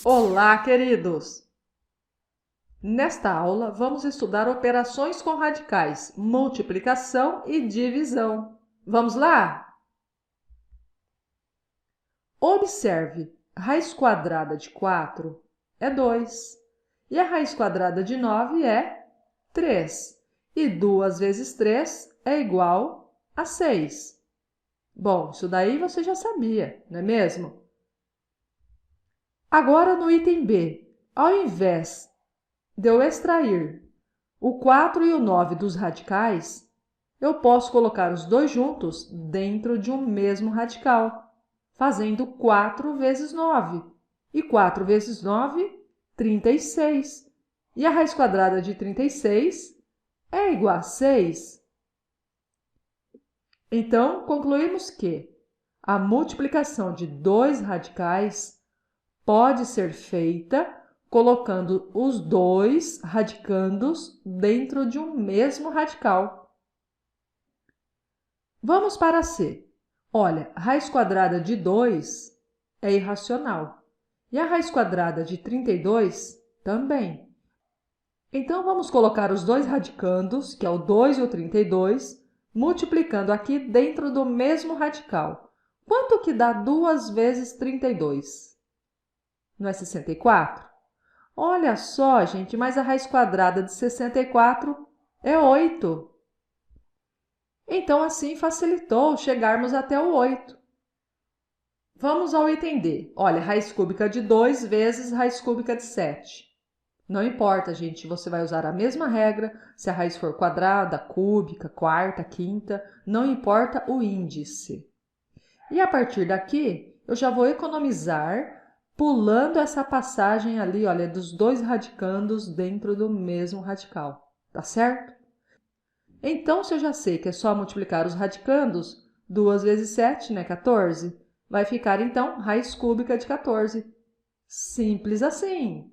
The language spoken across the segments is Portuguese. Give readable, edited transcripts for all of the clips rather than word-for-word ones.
Olá, queridos! Nesta aula, vamos estudar operações com radicais, multiplicação e divisão. Vamos lá? Observe, raiz quadrada de 4 é 2, e a raiz quadrada de 9 é 3, e 2 vezes 3 é igual a 6. Bom, isso daí você já sabia, não é mesmo? Agora, no item B, ao invés de eu extrair o 4 e o 9 dos radicais, eu posso colocar os dois juntos dentro de um mesmo radical, fazendo 4 vezes 9. E 4 vezes 9, 36. E a raiz quadrada de 36 é igual a 6. Então, concluímos que a multiplicação de dois radicais pode ser feita colocando os dois radicandos dentro de um mesmo radical. Vamos para C. Olha, a raiz quadrada de 2 é irracional. E a raiz quadrada de 32 também. Então, vamos colocar os dois radicandos, que é o 2 e o 32, multiplicando aqui dentro do mesmo radical. Quanto que dá 2 vezes 32? Não é 64? Olha só, gente, mas a raiz quadrada de 64 é 8. Então, assim facilitou chegarmos até o 8. Vamos ao item D. Olha, raiz cúbica de 2 vezes raiz cúbica de 7. Não importa, gente, você vai usar a mesma regra, se a raiz for quadrada, cúbica, quarta, quinta, não importa o índice. E a partir daqui, eu já vou economizar pulando essa passagem ali, olha, dos dois radicandos dentro do mesmo radical, tá certo? Então, se eu já sei que é só multiplicar os radicandos, 2 vezes 7, né, 14, vai ficar, então, raiz cúbica de 14. Simples assim.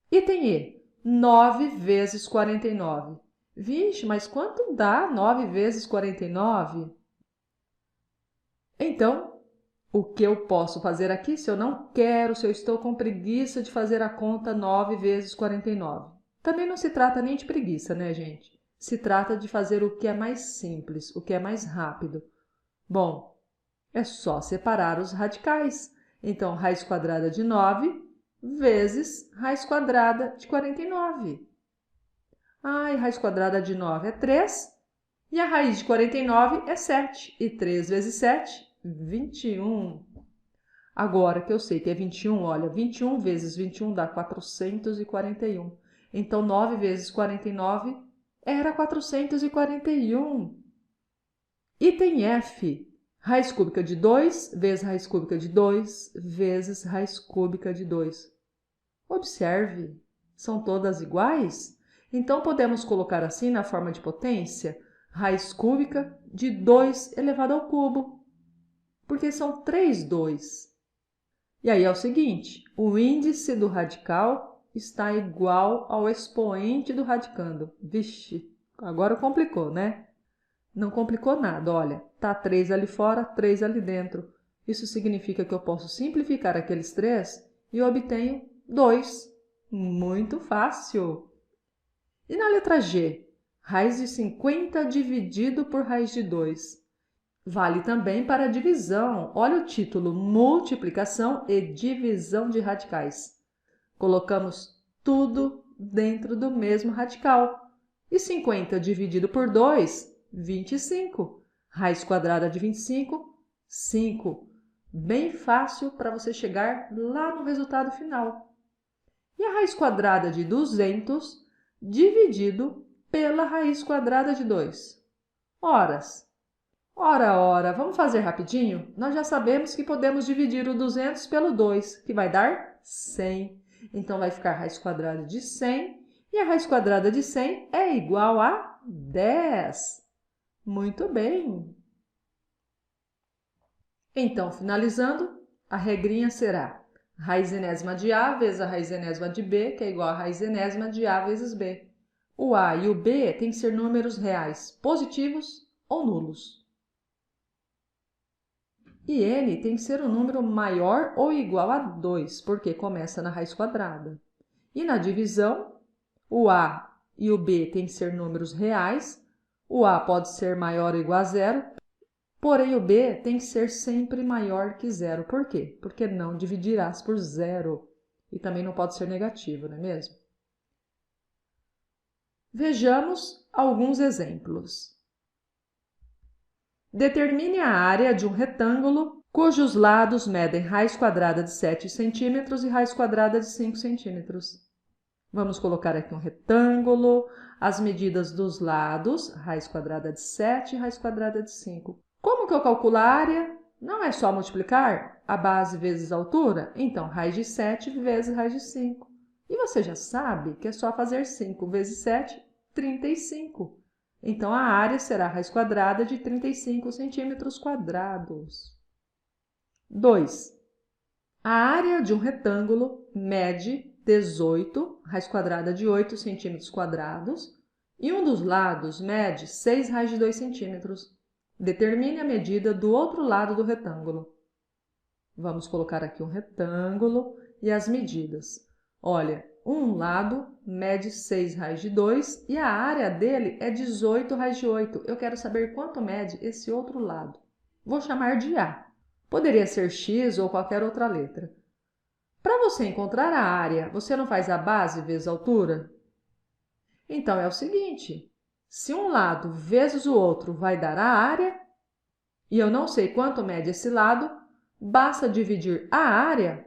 Item E, 9 vezes 49. Vixe, mas quanto dá 9 vezes 49? Então, o que eu posso fazer aqui se eu não quero, se eu estou com preguiça de fazer a conta 9 vezes 49? Também não se trata nem de preguiça, né, gente? Se trata de fazer o que é mais simples, o que é mais rápido. Bom, é só separar os radicais. Então, raiz quadrada de 9 vezes raiz quadrada de 49. E raiz quadrada de 9 é 3 e a raiz de 49 é 7. E 3 vezes 7, 21. Agora que eu sei que é 21, olha, 21 vezes 21 dá 441. Então, 9 vezes 49 era 441. Item F. Raiz cúbica de 2 vezes raiz cúbica de 2 vezes raiz cúbica de 2. Observe, são todas iguais? Então, podemos colocar assim na forma de potência, raiz cúbica de 2 elevado ao cubo, porque são 3 2. E aí é o seguinte, o índice do radical está igual ao expoente do radicando. Vixe, agora complicou, né? Não complicou nada, olha, tá 3 ali fora, 3 ali dentro. Isso significa que eu posso simplificar aqueles 3 e eu obtenho 2. Muito fácil! E na letra G? Raiz de 50 dividido por raiz de 2. Vale também para a divisão. Olha o título, multiplicação e divisão de radicais. Colocamos tudo dentro do mesmo radical. E 50 dividido por 2, 25. Raiz quadrada de 25, 5. Bem fácil para você chegar lá no resultado final. E a raiz quadrada de 200 dividido pela raiz quadrada de 2. Horas. Ora, vamos fazer rapidinho? Nós já sabemos que podemos dividir o 200 pelo 2, que vai dar 100. Então, vai ficar raiz quadrada de 100, e a raiz quadrada de 100 é igual a 10. Muito bem! Então, finalizando, a regrinha será raiz enésima de A vezes a raiz enésima de B, que é igual a raiz enésima de A vezes B. O A e o B têm que ser números reais positivos ou nulos. E n tem que ser um número maior ou igual a 2, porque começa na raiz quadrada. E na divisão, o a e o b têm que ser números reais. O a pode ser maior ou igual a 0, porém o b tem que ser sempre maior que 0. Por quê? Porque não dividirás por 0. E também não pode ser negativo, não é mesmo? Vejamos alguns exemplos. Determine a área de um retângulo cujos lados medem raiz quadrada de 7 centímetros e raiz quadrada de 5 centímetros. Vamos colocar aqui um retângulo, as medidas dos lados, raiz quadrada de 7 e raiz quadrada de 5. Como que eu calculo a área? Não é só multiplicar a base vezes a altura? Então, raiz de 7 vezes raiz de 5. E você já sabe que é só fazer 5 vezes 7, 35. Então, a área será raiz quadrada de 35 centímetros quadrados. 2. A área de um retângulo mede 18, raiz quadrada de 8 centímetros quadrados, e um dos lados mede 6 raiz de 2 centímetros. Determine a medida do outro lado do retângulo. Vamos colocar aqui um retângulo e as medidas. Olha, um lado mede 6 raiz de 2 e a área dele é 18 raiz de 8. Eu quero saber quanto mede esse outro lado. Vou chamar de A. Poderia ser X ou qualquer outra letra. Para você encontrar a área, você não faz a base vezes a altura? Então, é o seguinte, se um lado vezes o outro vai dar a área, e eu não sei quanto mede esse lado, basta dividir a área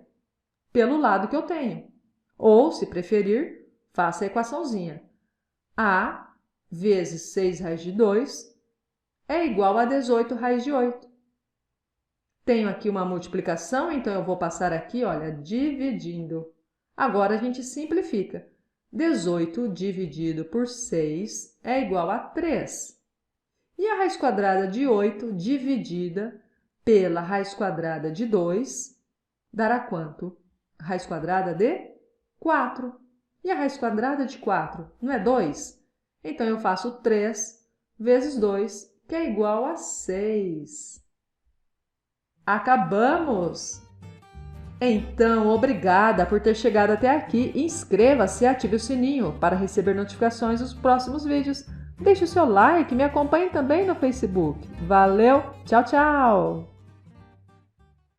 pelo lado que eu tenho. Ou, se preferir, faça a equaçãozinha. A vezes 6 raiz de 2 é igual a 18 raiz de 8. Tenho aqui uma multiplicação, então eu vou passar aqui, olha, dividindo. Agora a gente simplifica. 18 dividido por 6 é igual a 3. E a raiz quadrada de 8 dividida pela raiz quadrada de 2 dará quanto? Raiz quadrada de 4. E a raiz quadrada de 4 não é 2? Então, eu faço 3 vezes 2, que é igual a 6. Acabamos! Então, obrigada por ter chegado até aqui. Inscreva-se e ative o sininho para receber notificações dos próximos vídeos. Deixe o seu like e me acompanhe também no Facebook. Valeu! Tchau, tchau!